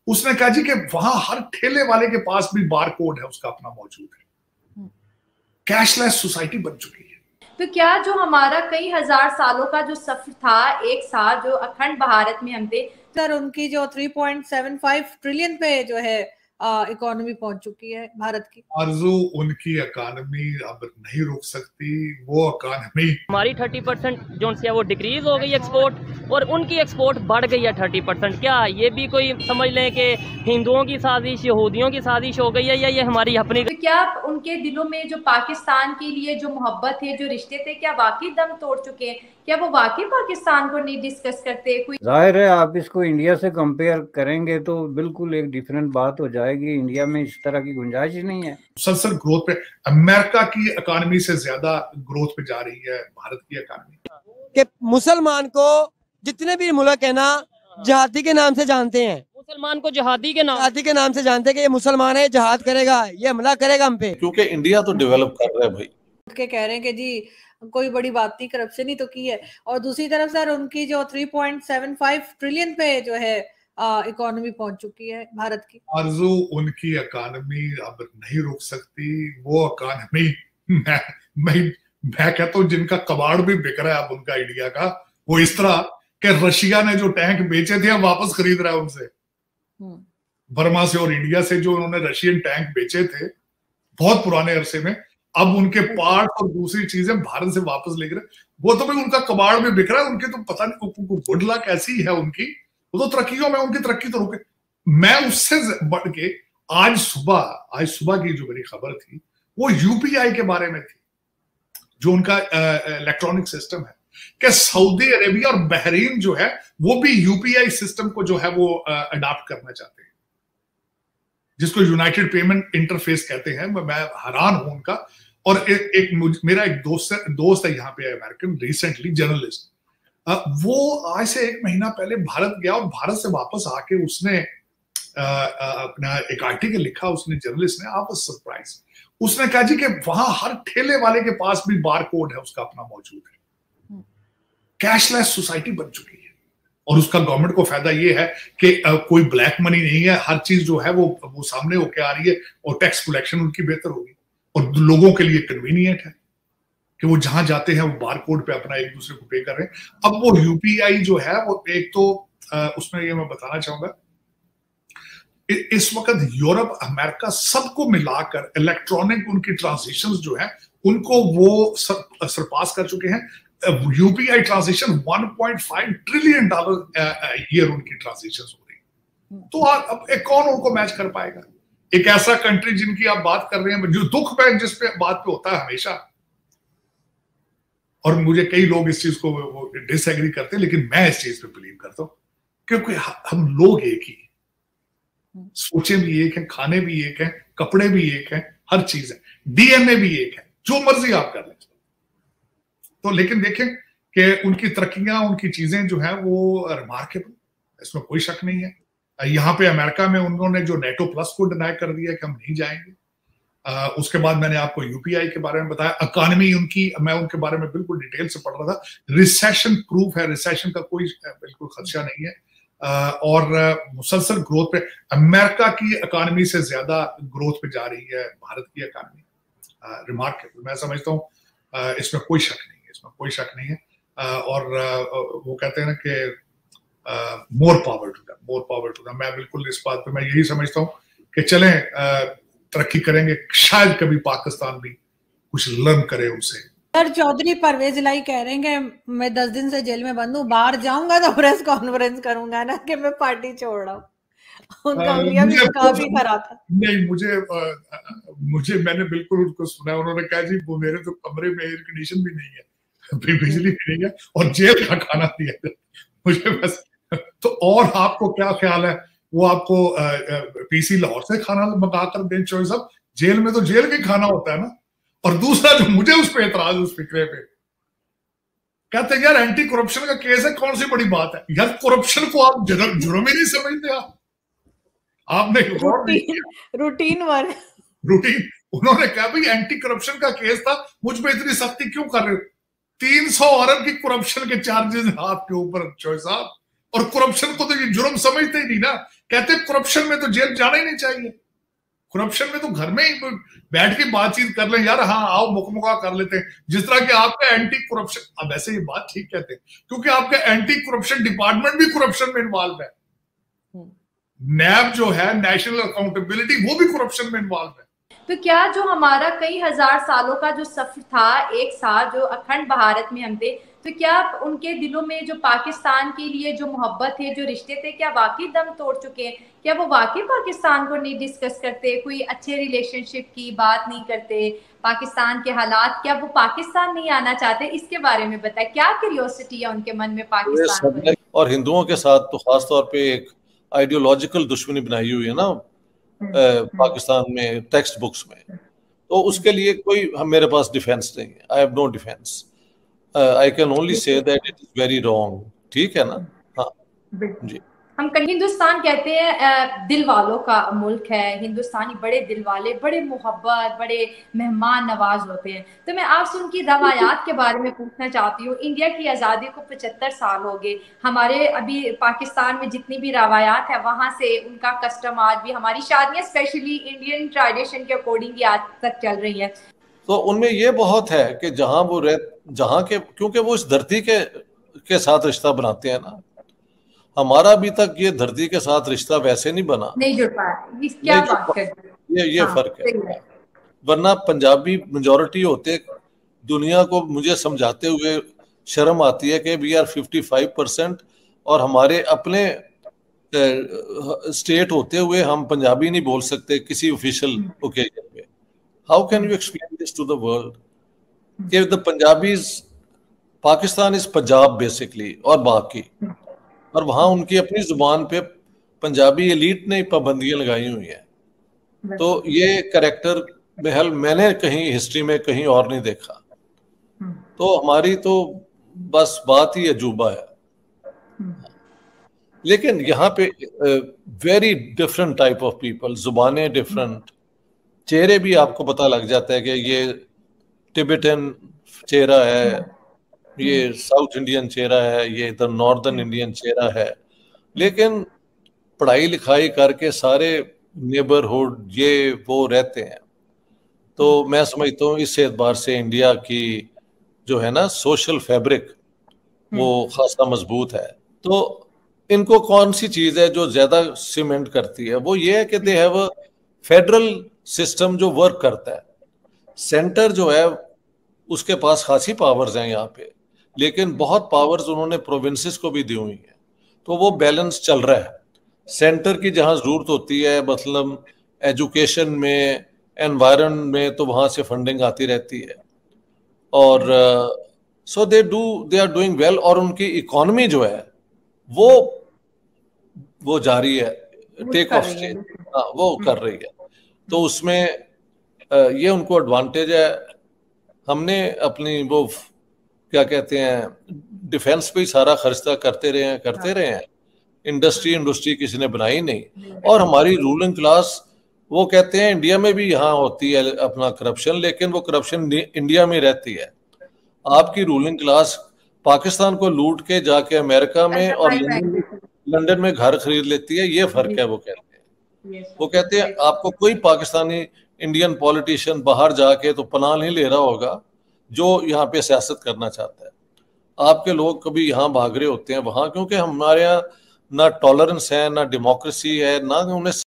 उसने कहा जी कि वहां हर ठेले वाले के पास भी बार कोड है उसका अपना मौजूद है। कैशलेस सोसाइटी बन चुकी है। तो क्या जो हमारा कई हजार सालों का जो सफर था, एक साथ जो अखंड भारत में हम थे, सर उनकी जो 3.75 ट्रिलियन पे जो है इकोनॉमी पहुंच चुकी है भारत की। आरजू, उनकी इकोनॉमी अब नहीं रुक सकती। वो इकोनॉमी हमारी 30% जो है वो डिक्रीज हो गई एक्सपोर्ट, और उनकी एक्सपोर्ट बढ़ गई है 30%। क्या ये भी कोई समझ लें कि हिंदुओं की साजिश, यहूदियों की साजिश हो गई है, या ये हमारी अपनी? तो क्या उनके दिलों में जो पाकिस्तान के लिए जो मोहब्बत है, जो रिश्ते थे, क्या वाकई दम तोड़ चुके हैं? क्या वो वाकई पाकिस्तान को नहीं डिस्कस करते? कोई जाहिर है आप इसको इंडिया से कंपेयर करेंगे तो बिल्कुल एक डिफरेंट बात हो जाएगी। इंडिया में इस तरह की गुंजाइश ही नहीं है। मुसलसल ग्रोथ पे, अमेरिका की इकोनॉमी से ज्यादा ग्रोथ पे जा रही है भारत की इकोनॉमी। कि मुसलमान को जितने भी मुल्क है ना जहादी के नाम से जानते हैं, मुसलमान को जहादी के नाम से जानते हैं कि ये मुसलमान है, जहाद करेगा, ये हमला करेगा हम पे। क्योंकि इंडिया तो डेवलप कर रहा है भाई। के कह रहे हैं कि जी कोई बड़ी बात नहीं, करप्शन ही तो की है। और दूसरी तरफ सर उनकी जो 3.75 ट्रिलियन पे जो है इकोनॉमी पहुंच चुकी है भारत की। आरजू, उनकी इकोनॉमी अब नहीं रुक सकती। वो इकोनॉमी मैं कहता हूँ जिनका कबाड़ भी बिक रहा है अब उनका इंडिया का, वो इस तरह कि रशिया ने जो टैंक बेचे थे अब वापस खरीद रहा है उनसे, बर्मा से और इंडिया से। जो उन्होंने रशियन टैंक बेचे थे बहुत पुराने अरसे में, अब उनके पार्ट और दूसरी चीजें भारत से वापस लेकर, वो तो भी उनका कबाड़ में बिक रहा है। उनके तो पता नहीं गुड लक ऐसी है उनकी, वो तो तरक्कियों में, उनकी तरक्की तो रुके। मैं उससे बढ़ के आज सुबह की जो मेरी खबर थी वो यूपीआई के बारे में थी, जो उनका इलेक्ट्रॉनिक सिस्टम है, कि सऊदी अरेबिया और बहरीन जो है वो भी यूपीआई सिस्टम को जो है वो अडॉप्ट करना चाहते हैं, जिसको यूनाइटेड पेमेंट इंटरफेस कहते हैं। मैं हैरान हूं उनका। और मेरा एक दोस्त है यहाँ पे अमेरिकन, रिसेंटली जर्नलिस्ट, वो आज से 1 महीना पहले भारत गया और भारत से वापस आके उसने अपना एक आर्टिकल लिखा, उसने जर्नलिस्ट ने, आप सरप्राइज, उसने कहा जी कि वहां हर ठेले वाले के पास भी बार कोड है उसका अपना मौजूद है। कैशलेस सोसाइटी बन चुकी है और उसका गवर्नमेंट को फायदा ये है कि कोई ब्लैक मनी नहीं है, हर चीज जो है वो सामने होके आ रही है और टैक्स कलेक्शन उनकी बेहतर होगी और लोगों के लिए कन्वीनियंट है कि वो जहां जाते हैं वो बार कोड पे अपना एक दूसरे को पे कर रहे हैं। अब वो यूपीआई जो है वो एक तो उसमें ये मैं बताना चाहूंगा, इस वक्त यूरोप, अमेरिका सबको मिलाकर इलेक्ट्रॉनिक उनकी ट्रांजेक्शंस जो है उनको वो सरपास कर चुके हैं। यूपीआई ट्रांजेक्शन $1.5 ट्रिलियन ईयर उनकी ट्रांजेक्शंस हो रही। तो अब कौन उनको मैच कर पाएगा? एक ऐसा कंट्री जिनकी आप बात कर रहे हैं, जो दुख पे जिस पे बात पे होता है हमेशा, और मुझे कई लोग इस चीज को डिसएग्री करते हैं, लेकिन मैं इस चीज पे बिलीव करता हूं क्योंकि हम लोग एक ही, सोचें भी एक है, खाने भी एक है, कपड़े भी एक है, हर चीज है, डीएनए भी एक है, जो मर्जी आप कर लें। तो लेकिन देखें कि उनकी तरक्कियां, उनकी चीजें जो है वो रिमार्केबल, इसमें कोई शक नहीं है। यहाँ पे अमेरिका में उन्होंने जो नेटो प्लस को डिनाई कर दिया कि हम नहीं जाएंगे। उसके बाद मैंने आपको यूपीआई के बारे में बताया। इकोनॉमी उनकी, मैं उनके बारे में बिल्कुल डिटेल से पढ़ रहा था, रिसेशन प्रूफ है, रिसेशन का कोई बिल्कुल खदशा नहीं है। और मुसलसल ग्रोथ पे, अमेरिका की इकोनॉमी से ज्यादा ग्रोथ पे जा रही है भारत की इकोनॉमी। रिमार्केबल, मैं समझता हूँ इसमें कोई शक नहीं है, इसमें कोई शक नहीं है। और वो कहते हैं ना कि more power to them, more power to them. मैं बिल्कुल इस बात पे मैं यही समझता हूँ कि चलें तरक्की करेंगे, शायद कभी पाकिस्तान भी कुछ लर्न करे उनसे। सर चौधरी परवेज इलाही कह रहे हैं कि मैं 10 दिन से जेल में बंद हूँ, बाहर जाऊंगा तो प्रेस कॉन्फ्रेंस करूंगा ना कि मैं पार्टी छोड़ रहा हूँ। उनका उंगलियां भी काफी खराब था। नहीं, मुझे मैंने बिल्कुल उनको सुना, उन्होंने कहा जी वो मेरे तो कमरे में एयर कंडीशन भी नहीं है, बिजली भी नहीं है और जेल का खाना दिया मुझे बस। तो और आपको क्या ख्याल है, वो आपको पीसी लाहौर से खाना मंगा कर दें? चौधरी साहब, जेल में तो जेल का खाना होता है ना। और दूसरा जो मुझे उस पर एतराज, उस फिक्रे पे, कहते हैं यार एंटी करप्शन का केस है, कौन सी बड़ी बात है यार? करप्शन को आप जुर्म ही नहीं समझते? आपने रूटीन वर्क, रूटीन। उन्होंने कहा भाई एंटी करप्शन का केस था, मुझ पे इतनी सख्ती क्यों कर रहे हो? 300 अरब की करप्शन के चार्जेस आपके ऊपर चौधरी साहब, और करप्शन को तो ये जुर्म समझते ही नहीं ना कहते करप्शन में तो जेल जाना ही नहीं चाहिए, करप्शन में तो घर में ही बैठ के बातचीत कर लें यार, हाँ आओ मुकमुका कर लेते हैं। जिस तरह के आपका एंटी करप्शन, अब ऐसे ये बात ठीक कहते हैं क्योंकि आपका एंटी करप्शन डिपार्टमेंट भी करप्शन में इन्वॉल्व है। नैब जो है, नेशनल अकाउंटेबिलिटी, वो भी करप्शन में इन्वॉल्व है। तो क्या जो हमारा कई हजार सालों का जो सफर था, एक साथ जो अखंड भारत में हम थे, तो क्या उनके दिलों में जो पाकिस्तान के लिए जो मोहब्बत है, जो रिश्ते थे, क्या वाकई दम तोड़ चुके हैं? क्या वो वाकई पाकिस्तान को नहीं डिस्कस करते, कोई अच्छे रिलेशनशिप की बात नहीं करते, पाकिस्तान के हालात, क्या वो पाकिस्तान नहीं आना चाहते? इसके बारे में बताए, क्या क्यूरियोसिटी है उनके मन में पाकिस्तान को? और हिंदुओं के साथ तो खास तौर पे एक आइडियोलॉजिकल दुश्मनी बनाई हुई है ना पाकिस्तान में, टेक्स्ट बुक्स में, तो उसके लिए कोई मेरे पास डिफेंस नहीं है। I have no defence, I can only say that it is very wrong. ठीक है ना? हाँ जी। हम हिंदुस्तान कहते हैं दिल वालों का मुल्क है, हिंदुस्तानी बड़े दिल वाले, बड़े मोहब्बत, बड़े मेहमान नवाज होते हैं। तो मैं आपसे उनकी रवायात के बारे में पूछना चाहती हूँ। इंडिया की आज़ादी को 75 साल हो गए, हमारे अभी पाकिस्तान में जितनी भी रवायात है वहाँ से उनका कस्टम आज भी, हमारी शादियाँ स्पेशली इंडियन ट्रेडिशन के अकॉर्डिंग आज तक चल रही है। तो उनमें ये बहुत है कि जहाँ के, क्योंकि वो इस धरती के साथ रिश्ता बनाते हैं ना, हमारा अभी तक ये धरती के साथ रिश्ता वैसे नहीं बना, नहीं जुड़ पाया। क्या बात कर, ये फर्क है। वरना पंजाबी मेजॉरिटी होते, दुनिया को मुझे समझाते हुए शर्म आती है कि वी आर 55% और हमारे अपने स्टेट होते हुए हम पंजाबी नहीं बोल सकते किसी ऑफिशियल ओकेजन पे। How can you explain this to the world कि the Punjabis, Pakistan is Punjab basically और बाकी, और वहां उनकी अपनी जुबान पे पंजाबी एलीट ने पाबंदियां लगाई हुई हैं। तो ये कैरेक्टर बहल मैंने कहीं हिस्ट्री में कहीं और नहीं देखा। तो हमारी तो बस बात ही अजूबा है। लेकिन यहाँ पे very different type of people, जुबानें डिफरेंट, चेहरे भी आपको पता लग जाता है कि ये टिबेटन चेहरा है, ये साउथ इंडियन चेहरा है, ये इधर नॉर्दर्न इंडियन चेहरा है। लेकिन पढ़ाई लिखाई करके सारे नेबरहुड ये वो रहते हैं। तो मैं समझता हूँ इस एतबार से इंडिया की जो है ना सोशल फैब्रिक वो खासा मजबूत है। तो इनको कौन सी चीज है जो ज्यादा सीमेंट करती है? वो ये है कि they have a federal system जो वर्क करता है। सेंटर जो है उसके पास खासी पावर्स हैं यहाँ पे, लेकिन बहुत पावर्स उन्होंने प्रोविंसेस को भी दी हुई है। तो वो बैलेंस चल रहा है। सेंटर की जहाँ जरूरत होती है, मतलब एजुकेशन में, एनवायरनमेंट में, तो वहाँ से फंडिंग आती रहती है। और सो दे आर डूइंग वेल। और उनकी इकोनॉमी जो है वो जारी है, टेक ऑफ स्टेज वो कर रही है। तो उसमें ये उनको एडवांटेज है। हमने अपनी वो क्या कहते हैं डिफेंस पे ही सारा खर्चा करते रहे हैं। इंडस्ट्री किसी ने बनाई नहीं। और हमारी रूलिंग क्लास, वो कहते हैं इंडिया में भी यहाँ होती है अपना करप्शन, लेकिन वो करप्शन इंडिया में रहती है। आपकी रूलिंग क्लास पाकिस्तान को लूट के जाके अमेरिका में और लंदन में घर खरीद लेती है। ये फर्क है। वो कहते हैं आपको कोई पाकिस्तानी इंडियन पॉलिटिशियन बाहर जाके तो पनाह नहीं ले रहा होगा जो यहाँ पे सियासत करना चाहता है। आपके लोग कभी यहाँ भाग रहे होते हैं वहां, क्योंकि हमारे यहाँ ना टॉलरेंस है, ना डेमोक्रेसी है, ना उन्हें